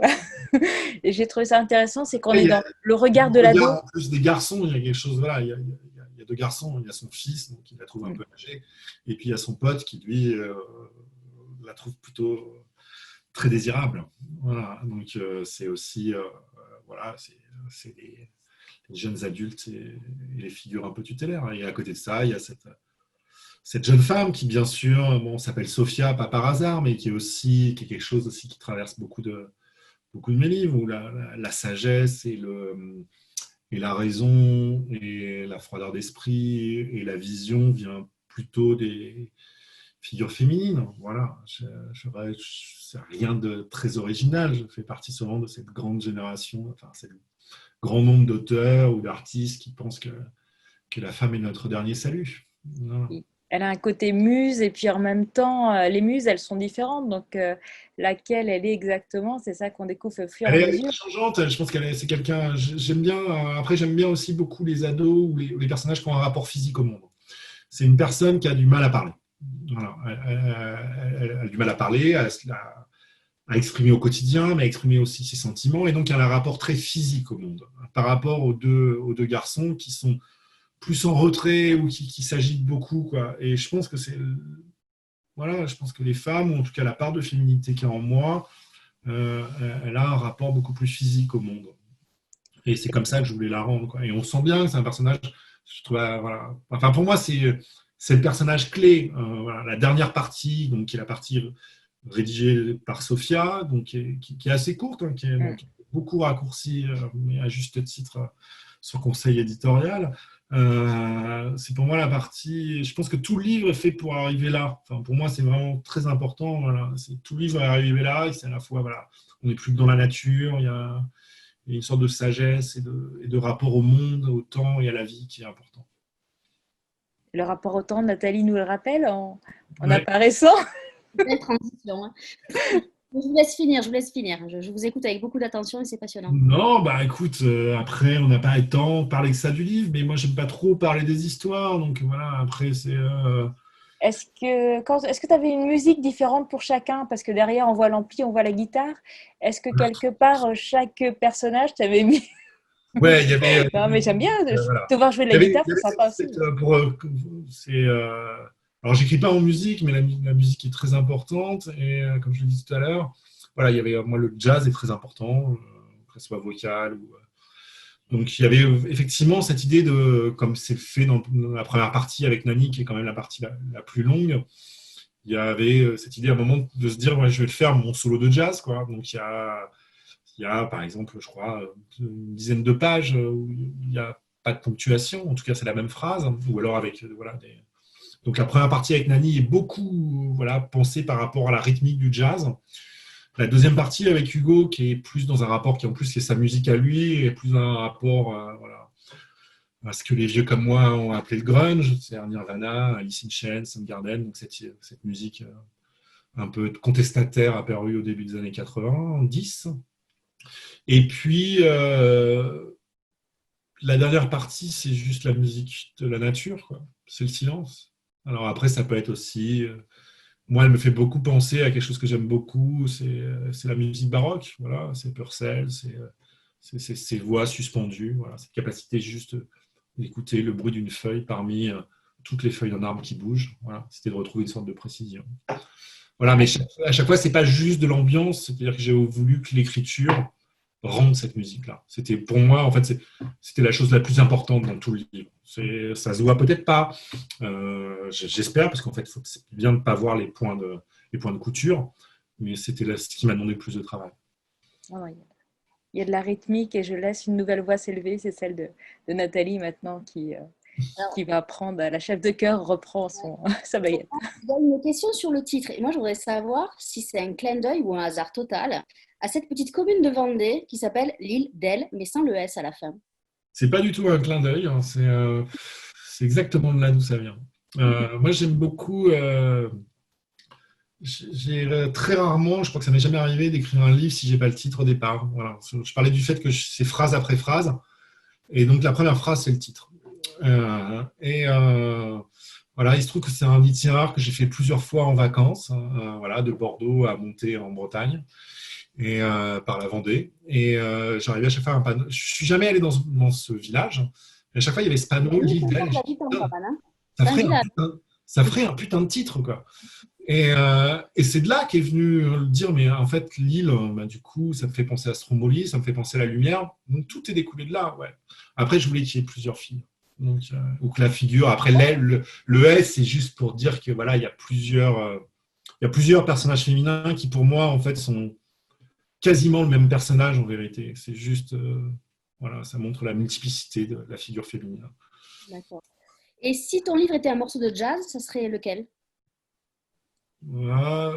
Et j'ai trouvé ça intéressant, c'est qu'on Il est y a dans le regard le de regard l'ado. en plus des garçons, il y a quelque chose, voilà, il y a deux garçons, il y a son fils, donc il la trouve un peu âgée, et puis il y a son pote qui, lui, la trouve plutôt très désirable. Voilà, donc c'est aussi, voilà, c'est les jeunes adultes et les figures un peu tutélaires. Et à côté de ça, il y a cette jeune femme qui, bien sûr, bon, s'appelle Sophia, pas par hasard, mais qui est quelque chose aussi qui traverse beaucoup de mes livres, où la sagesse et la raison et la froideur d'esprit et la vision vient plutôt des figures féminines. Voilà, c'est rien de très original. Je fais partie souvent de cette grande génération, enfin, ce grand nombre d'auteurs ou d'artistes qui pensent que la femme est notre dernier salut. Voilà. elle a un côté muse et puis en même temps, les muses, elles sont différentes. Donc, laquelle elle est exactement, c'est ça qu'on découvre au fur et Elle à est mesure. changeante, je pense c'est quelqu'un. J'aime bien. Après, j'aime bien aussi beaucoup les ados ou les personnages qui ont un rapport physique au monde. C'est une personne qui a du mal à parler. Voilà. Elle a du mal à parler, à exprimer au quotidien, mais à exprimer aussi ses sentiments. Et donc, elle a un rapport très physique au monde par rapport aux deux garçons qui sont plus en retrait ou qui s'agitent beaucoup, quoi. Et je pense que voilà, je pense que les femmes, ou en tout cas la part de féminité qu'il y a en moi, euh, elle a un rapport beaucoup plus physique au monde. Et c'est comme ça que je voulais la rendre, quoi. Et on sent bien que c'est un personnage, je trouve, voilà. Enfin, pour moi, c'est le personnage clé. Voilà. La dernière partie, donc, qui est la partie rédigée par Sophia, donc, qui est assez courte, hein, qui est Mm. donc, beaucoup raccourcie, mais à juste titre, sur conseil éditorial. C'est pour moi la partie. Je pense que tout le livre est fait pour arriver là. Enfin, pour moi, c'est vraiment très important. Voilà. Tout le livre est arrivé là. Et c'est à la fois, voilà, on n'est plus que dans la nature. Il y a une sorte de sagesse et de rapport au monde, au temps et à la vie qui est important. Le rapport au temps, Nathalie nous le rappelle en Ouais. apparaissant. Belle transition, hein. Je vous laisse finir, je vous laisse finir. Je vous écoute avec beaucoup d'attention et c'est passionnant. Non, bah écoute, après, on n'a pas le temps de parler que ça du livre, mais moi, j'aime pas trop parler des histoires, donc voilà, après, c'est. Est-ce que tu avais une musique différente pour chacun? Parce que derrière, on voit l'ampli, on voit la guitare. Est-ce que quelque part, chaque personnage t'avait mis. Ouais, il y avait. Non, mais j'aime bien Voilà. te voir jouer de Il y la avait, guitare, il y c'est avait sympa aussi. c'est, alors, j'écris pas en musique, mais la musique est très importante, et comme je l'ai dit tout à l'heure, voilà, il y avait, moi, le jazz est très important, que ce soit vocal ou. Donc, il y avait effectivement cette idée de, comme c'est fait dans la première partie avec Nani, qui est quand même la partie la plus longue, il y avait cette idée à un moment de se dire, ouais, je vais le faire mon solo de jazz, quoi. Donc, il y a par exemple, je crois, une dizaine de pages où il n'y a pas de ponctuation, en tout cas, c'est la même phrase, ou alors avec, voilà, Donc, la première partie avec Nani est beaucoup, voilà, pensée par rapport à la rythmique du jazz. La deuxième partie avec Hugo, qui est plus dans un rapport qui en plus est sa musique à lui, et plus dans un rapport voilà, à ce que les vieux comme moi ont appelé le grunge, c'est Nirvana, Alice in Chains, Soundgarden, donc cette musique un peu contestataire apparue au début des années 90. Et puis, la dernière partie, c'est juste la musique de la nature, quoi. C'est le silence. Alors après, ça peut être aussi moi, elle me fait beaucoup penser à quelque chose que j'aime beaucoup, c'est la musique baroque, voilà, c'est Purcell, c'est ces voix suspendues, voilà, cette capacité juste d'écouter le bruit d'une feuille parmi toutes les feuilles d'un arbre qui bougent, voilà, c'était de retrouver une sorte de précision. Voilà, mais à chaque fois, c'est pas juste de l'ambiance, c'est-à-dire que j'ai voulu que l'écriture rende cette musique-là. C'était pour moi, en fait, c'était la chose la plus importante dans tout le livre. Ça se voit peut-être pas, j'espère, parce qu'en fait, c'est bien de ne pas voir les points de couture, mais c'était ce qui m'a demandé le plus de travail. Ah ouais, il y a de la rythmique et je laisse une nouvelle voix s'élever, c'est celle de Nathalie maintenant Alors, qui va prendre, la chef de chœur reprend sa baguette. il y a une question sur le titre. Et moi, je voudrais savoir si c'est un clin d'œil ou un hasard total à cette petite commune de Vendée qui s'appelle l'île d'Elle, mais sans le S à la fin. C'est pas du tout un clin d'œil, hein, c'est exactement de là d'où ça vient. Moi, j'aime beaucoup. J'ai très rarement, je crois que ça m'est jamais arrivé d'écrire un livre si j'ai pas le titre au départ. Voilà. Je parlais du fait que c'est phrase après phrase, et donc la première phrase c'est le titre. Voilà, il se trouve que c'est un itinéraire que j'ai fait plusieurs fois en vacances, voilà, de Bordeaux à monter en Bretagne et par la Vendée. Et j'arrivais à chaque fois à un panneau. Je suis jamais allé dans ce village. Mais à chaque fois, il y avait ce panneau, l'île d'Elle. Ça ferait un putain, ça ferait un putain de titre, quoi. Et c'est de là qu'est venu le dire, mais en fait, l'île, bah, du coup, ça me fait penser à Stromboli, ça me fait penser à la lumière. Donc, tout est découlé de là, ouais. Après, je voulais qu'il y ait plusieurs filles. Donc, ou que la figure, après, le S, c'est juste pour dire que voilà, il y a plusieurs personnages féminins qui, pour moi, en fait, sont quasiment le même personnage en vérité. C'est juste, voilà, ça montre la multiplicité de la figure féminine. D'accord. Et si ton livre était un morceau de jazz, ça serait lequel? Voilà,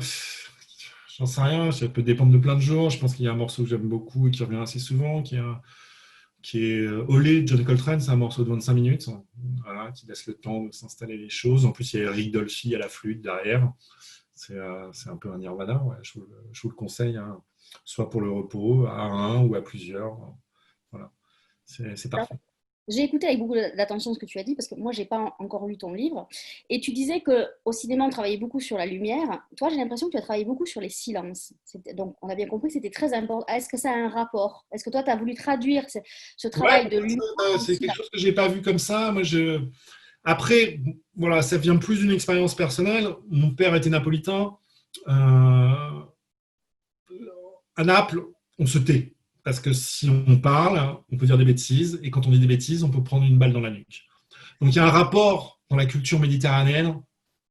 j'en sais rien, ça peut dépendre de plein de jours. Je pense qu'il y a un morceau que j'aime beaucoup et qui revient assez souvent, qui est Olé de John Coltrane, c'est un morceau de 25 minutes. Voilà, qui laisse le temps de s'installer les choses. En plus, il y a Eric Dolphy à la flûte derrière. C'est un peu un nirvana. Ouais. Je vous le conseille, hein, soit pour le repos, à un ou à plusieurs. Voilà, c'est parfait. J'ai écouté avec beaucoup d'attention ce que tu as dit parce que moi, j'ai pas encore lu ton livre. Et tu disais qu'au cinéma, on travaillait beaucoup sur la lumière. Toi, j'ai l'impression que tu as travaillé beaucoup sur les silences. Donc, on a bien compris que c'était très important. Est-ce que ça a un rapport? Est-ce que toi, tu as voulu traduire ce travail de lumière en C'est quelque silence? chose que j'ai pas vu comme ça. Moi, après, voilà, ça vient plus d'une expérience personnelle. Mon père était napolitain. À Naples, on se tait. Parce que si on parle, on peut dire des bêtises. Et quand on dit des bêtises, on peut prendre une balle dans la nuque. Donc, il y a un rapport dans la culture méditerranéenne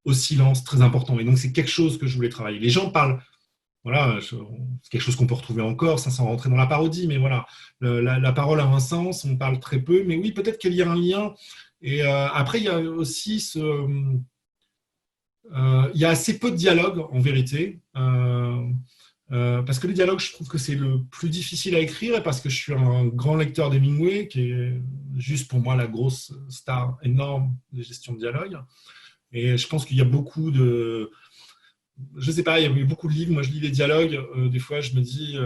au silence très important. Et donc, c'est quelque chose que je voulais travailler. Les gens parlent, voilà, c'est quelque chose qu'on peut retrouver encore, sans rentrer dans la parodie, mais voilà, la parole a un sens, on parle très peu, mais oui, peut-être qu'il y a un lien. Et après, il y a aussi il y a assez peu de dialogue, en vérité. Parce que le dialogue, je trouve que c'est le plus difficile à écrire, et parce que je suis un grand lecteur d'Hemingway, qui est juste pour moi la grosse star énorme des gestions de dialogue. Et je pense qu'il y a beaucoup de... Je sais pas, il y a beaucoup de livres, moi je lis les dialogues, des fois je me dis,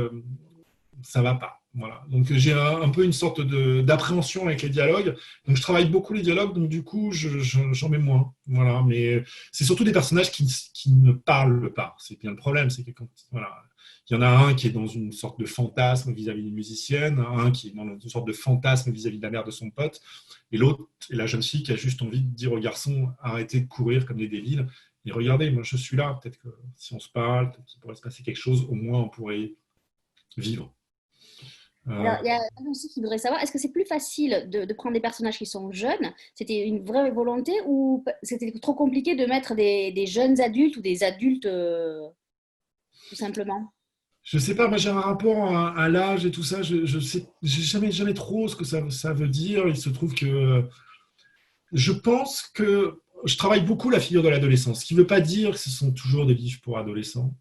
ça va pas. Voilà. Donc j'ai un peu une sorte d'appréhension avec les dialogues. Donc je travaille beaucoup les dialogues, donc du coup j'en mets moins. Voilà. Mais c'est surtout des personnages qui ne parlent pas. C'est bien le problème, c'est que voilà, il y en a un qui est dans une sorte de fantasme vis-à-vis d'une musicienne, un qui est dans une sorte de fantasme vis-à-vis de la mère de son pote, et l'autre est la jeune fille qui a juste envie de dire aux garçons, arrêtez de courir comme des débiles, et regardez, moi je suis là, peut-être que si on se parle, peut-être qu'il pourrait se passer quelque chose, au moins on pourrait vivre. Alors, il y a un aussi qui voudrait savoir, est-ce que c'est plus facile de prendre des personnages qui sont jeunes? C'était une vraie volonté ou c'était trop compliqué de mettre des jeunes adultes ou des adultes tout simplement? Je sais pas, moi j'ai un rapport à l'âge et tout ça, je sais, j'ai jamais trop ce que ça veut dire. Il se trouve que je pense que je travaille beaucoup la figure de l'adolescence, ce qui ne veut pas dire que ce sont toujours des livres pour adolescents.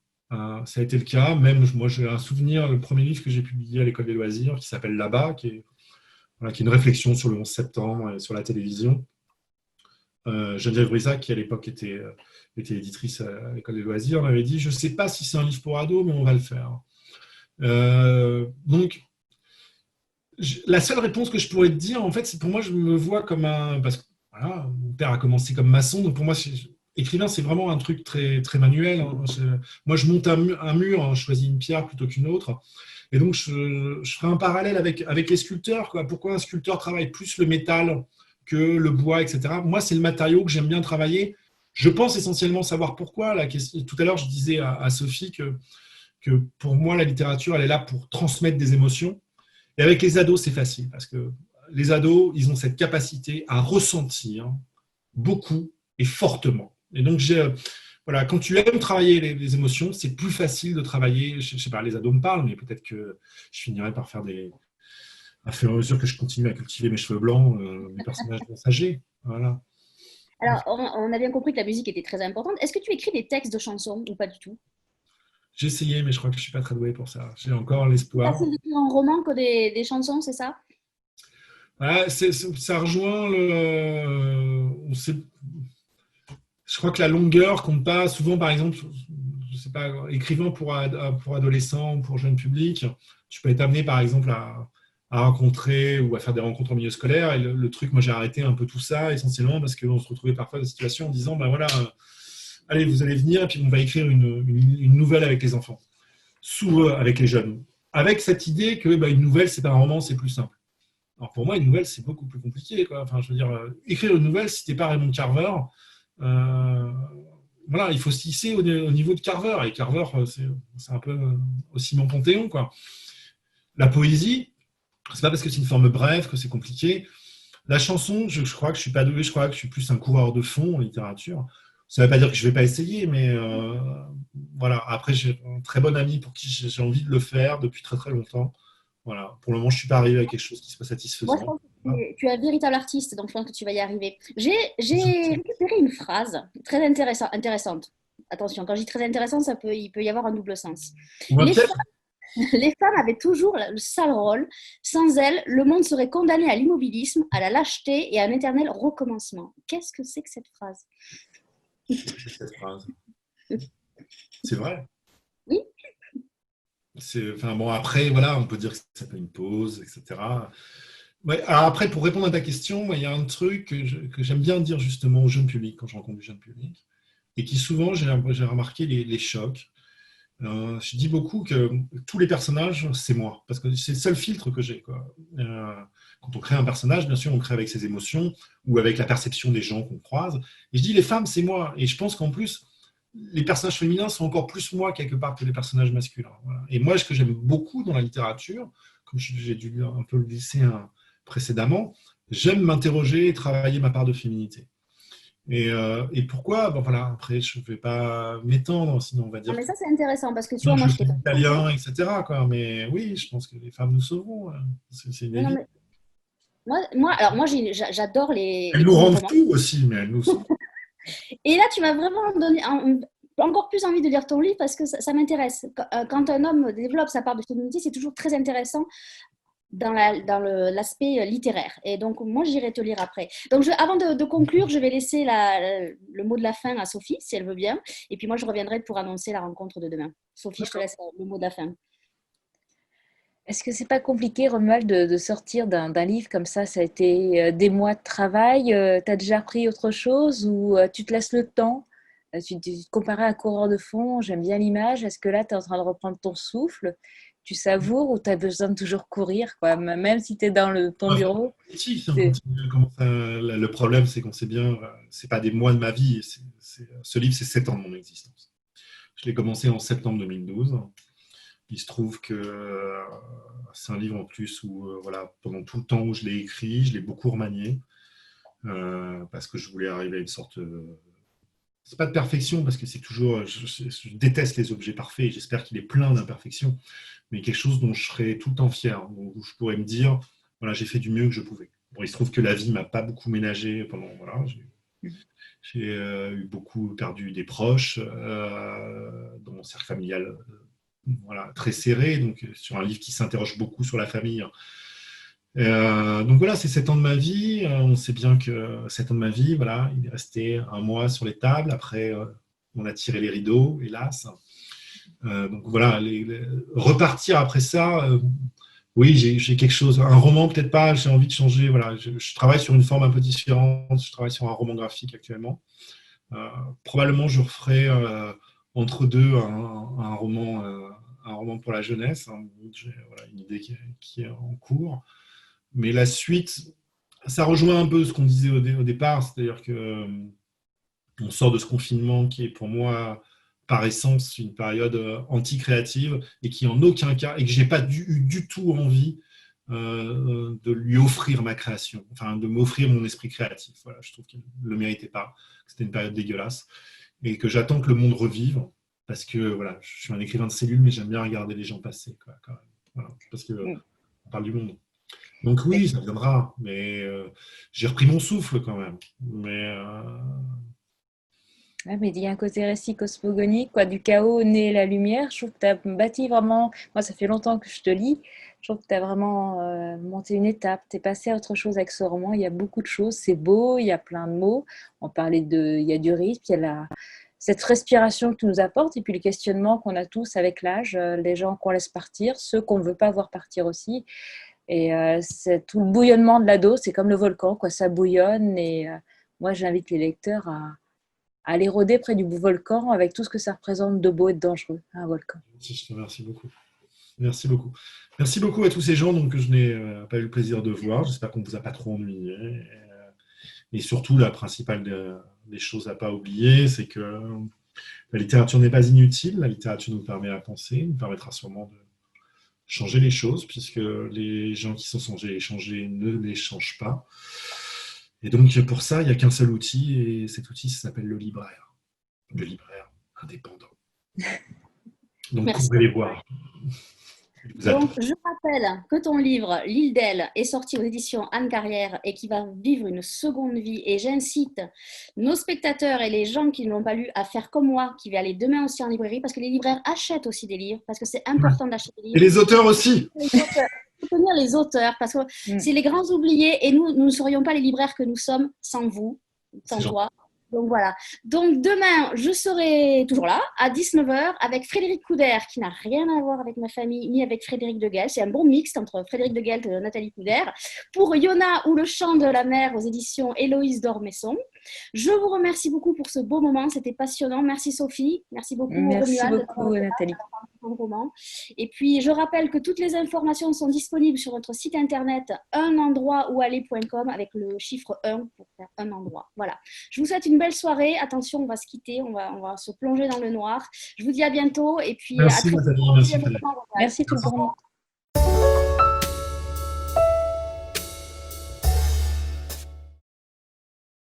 Ça a été le cas, même moi j'ai un souvenir, le premier livre que j'ai publié à l'école des loisirs, qui s'appelle Là-bas, qui est une réflexion sur le 11 septembre et sur la télévision. Geneviève Brisac, qui à l'époque était éditrice à l'école des loisirs, m'avait dit, je ne sais pas si c'est un livre pour ados, mais on va le faire. Donc, la seule réponse que je pourrais te dire, en fait, c'est pour moi, je me vois comme un... Parce que voilà, mon père a commencé comme maçon, donc pour moi, écrivain, c'est vraiment un truc très, très manuel. Hein. Moi, je monte un mur, hein, je choisis une pierre plutôt qu'une autre. Et donc, je ferai un parallèle avec les sculpteurs, quoi. Pourquoi un sculpteur travaille plus le métal que le bois, etc. Moi, c'est le matériau que j'aime bien travailler. Je pense essentiellement savoir pourquoi. Tout à l'heure, je disais à Sophie que pour moi, la littérature, elle est là pour transmettre des émotions. Et avec les ados, c'est facile, parce que les ados, ils ont cette capacité à ressentir beaucoup et fortement. Et donc, voilà, quand tu aimes travailler les émotions, c'est plus facile de travailler. Je ne sais pas, les ados me parlent, mais peut-être que je finirai par faire à fur et à mesure que je continue à cultiver mes cheveux blancs, mes personnages âgés. Voilà. Alors, on a bien compris que la musique était très importante. Est-ce que tu écris des textes de chansons ou pas du tout? J'ai essayé, mais je crois que je ne suis pas très doué pour ça. J'ai encore C'est l'espoir. facile d'écrire un roman que des chansons, c'est ça? Ah, ça rejoint je crois que la longueur compte pas. Souvent, par exemple, je sais pas, écrivant pour adolescents ou pour jeunes publics, tu peux être amené, par exemple, à rencontrer ou à faire des rencontres au milieu scolaire. Et le truc, moi, j'ai arrêté un peu tout ça, essentiellement parce qu'on se retrouvait parfois dans des situations en disant, ben voilà, allez, vous allez venir et puis on va écrire une nouvelle avec les enfants, avec les jeunes. Avec cette idée que une nouvelle, c'est pas un roman, c'est plus simple. Alors pour moi, une nouvelle, c'est beaucoup plus compliqué, quoi. Enfin, je veux dire, écrire une nouvelle, si t'es pas Raymond Carver, voilà, il faut se hisser au niveau de Carver. Et Carver, c'est un peu aussi mon panthéon, quoi. La poésie, c'est pas parce que c'est une forme brève que c'est compliqué. La chanson, je crois que je suis pas doué, je crois que je suis plus un coureur de fond en littérature. Ça ne veut pas dire que je ne vais pas essayer, mais voilà. Après, j'ai un très bon ami pour qui j'ai envie de le faire depuis très très longtemps. Voilà. Pour le moment, je ne suis pas arrivé à quelque chose qui soit Moi, je satisfaisant. pense que tu es un véritable artiste, donc je pense que tu vas y arriver. J'ai récupéré une phrase très intéressante. Attention, quand je dis très intéressante, il peut y avoir un double sens. On va Les, peut-être. Les femmes avaient toujours le sale rôle. Sans elles, le monde serait condamné à l'immobilisme, à la lâcheté et à un éternel recommencement. Qu'est-ce que c'est que cette phrase? C'est cette phrase. C'est vrai. Oui. Enfin, bon, après, voilà, on peut dire que ça s'appelle une pause, etc. Ouais, alors après, pour répondre à ta question, moi, il y a un truc que j'aime bien dire justement au jeune public quand je rencontre du jeune public, et qui souvent, j'ai remarqué les chocs. Je dis beaucoup que tous les personnages, c'est moi, parce que c'est le seul filtre que j'ai, quoi. Quand on crée un personnage, bien sûr, on crée avec ses émotions ou avec la perception des gens qu'on croise. Et je dis, les femmes, c'est moi. Et je pense qu'en plus, les personnages féminins sont encore plus moi, quelque part, que les personnages masculins. Voilà. Et moi, ce que j'aime beaucoup dans la littérature, comme j'ai dû un peu le glisser précédemment, j'aime m'interroger et travailler ma part de féminité. Et pourquoi? Bon, voilà, après, je ne vais pas m'étendre, sinon on va Non, dire mais que ça, c'est intéressant parce que tu vois, donc, moi, je je suis t'ai pas italien, etc., quoi. Mais oui, je pense que les femmes nous sauveront. C'est une Non, non, évidence. mais alors moi, j'adore Elles les nous contes de rendent romance. fous aussi, mais elles nous sauvent. Et là, tu m'as vraiment donné encore plus envie de lire ton livre parce que ça m'intéresse. Quand un homme développe sa part de féminité, c'est toujours très intéressant dans l'aspect littéraire. Et donc, moi, j'irai te lire après. Donc, avant de conclure, je vais laisser le mot de la fin à Sophie, si elle veut bien. Et puis, moi, je reviendrai pour annoncer la rencontre de demain. Sophie, je te laisse le mot de la fin. Est-ce que c'est pas compliqué, Romuald, de sortir d'un livre comme ça? Ça a été des mois de travail. Tu as déjà appris autre chose ou tu te laisses le temps? Tu te comparais à un coureur de fond, j'aime bien l'image. Est-ce que là, tu es en train de reprendre ton souffle? Tu savoures ou tu as besoin de toujours courir, quoi? Même si tu es dans ton On va faire bureau? politique, on c'est- continue, le problème, c'est qu'on sait bien, c'est pas des mois de ma vie. Ce livre, c'est 7 ans de mon existence. Je l'ai commencé en septembre 2012. Il se trouve que c'est un livre en plus où, voilà, pendant tout le temps où je l'ai écrit, je l'ai beaucoup remanié parce que je voulais arriver à une sorte. C'est pas de perfection parce que c'est toujours. Je déteste les objets parfaits. J'espère qu'il est plein d'imperfections, mais quelque chose dont je serais tout le temps fier, où je pourrais me dire, voilà, j'ai fait du mieux que je pouvais. Bon, il se trouve que la vie m'a pas beaucoup ménagé pendant. Voilà, j'ai eu beaucoup perdu des proches dans mon cercle familial, voilà, très serré, donc sur un livre qui s'interroge beaucoup sur la famille. Donc voilà, c'est 7 ans de ma vie. On sait bien que 7 ans de ma vie, voilà, il est resté un mois sur les tables. Après, on a tiré les rideaux, hélas. Donc voilà, repartir après ça, oui, j'ai quelque chose, un roman peut-être pas, j'ai envie de changer. Voilà, je travaille sur une forme un peu différente. Je travaille sur un roman graphique actuellement. Probablement, je referai entre deux un roman pour la jeunesse. Hein. J'ai voilà, une idée qui est en cours. Mais la suite, ça rejoint un peu ce qu'on disait au départ, c'est-à-dire que on sort de ce confinement qui est pour moi par essence une période anti-créative et qui en aucun cas, et que j'ai pas eu du tout envie de lui offrir ma création, enfin de m'offrir mon esprit créatif. Voilà, je trouve qu'il ne le méritait pas, que c'était une période dégueulasse et que j'attends que le monde revive parce que voilà, je suis un écrivain de cellule, mais j'aime bien regarder les gens passer, quoi, quand même. Voilà, parce que on parle du monde. Donc oui, ça viendra, mais j'ai repris mon souffle quand même. Mais Ouais, mais il y a un côté récit cosmogonique, quoi, du chaos naît la lumière. Je trouve que tu as bâti vraiment, moi ça fait longtemps que je te lis, je trouve que tu as vraiment monté une étape, tu es passé à autre chose avec ce roman, il y a beaucoup de choses, c'est beau, il y a plein de mots, on parlait il y a du rythme, il y a cette respiration que tu nous apportes, et puis les questionnements qu'on a tous avec l'âge, les gens qu'on laisse partir, ceux qu'on ne veut pas voir partir aussi, et c'est tout le bouillonnement de l'ado, c'est comme le volcan, quoi, ça bouillonne, et moi j'invite les lecteurs à aller rôder près du volcan avec tout ce que ça représente de beau et de dangereux, un volcan. je te remercie beaucoup. Merci beaucoup. Merci beaucoup à tous ces gens donc, que je n'ai pas eu le plaisir de voir. J'espère qu'on ne vous a pas trop ennuyé. Et surtout, la principale des choses à ne pas oublier, c'est que la littérature n'est pas inutile. La littérature nous permet à penser, nous permettra sûrement de changer les choses, puisque les gens qui sont censés les changer ne les changent pas. Et donc, pour ça, il n'y a qu'un seul outil, et cet outil, ça s'appelle le libraire. Le libraire indépendant. Donc, Merci. pouvez les voir. Vous attend. Donc, je rappelle que ton livre, L'île d'Elle, est sorti aux éditions Anne Carrière et qui va vivre une seconde vie. Et j'incite nos spectateurs et les gens qui ne l'ont pas lu à faire comme moi, qui va aller demain aussi en librairie, parce que les libraires achètent aussi des livres, parce que c'est important d'acheter des Et livres. les auteurs aussi. Soutenir les auteurs, parce que c'est les grands oubliés et nous ne serions pas les libraires que nous sommes sans vous, sans toi. Donc voilà. Donc demain, je serai toujours là à 19h avec Frédéric Couder, qui n'a rien à voir avec ma famille ni avec Frédéric de Guelt. C'est un bon mixte entre Frédéric de Guelt et Nathalie Couder. Pour Yona ou le chant de la mer aux éditions Héloïse d'Ormesson. Je vous remercie beaucoup pour ce beau moment. C'était passionnant. Merci Sophie. Merci beaucoup. Merci Romuald, beaucoup, Nathalie. roman. Et puis, je rappelle que toutes les informations sont disponibles sur notre site internet unendroitoualler.com avec le chiffre 1 pour faire un endroit. Voilà. Je vous souhaite une belle soirée. Attention, on va se quitter. On va se plonger dans le noir. Je vous dis à bientôt. Et puis, Merci, à très Nathalie. bientôt. Merci, Frédéric. Merci tout le monde.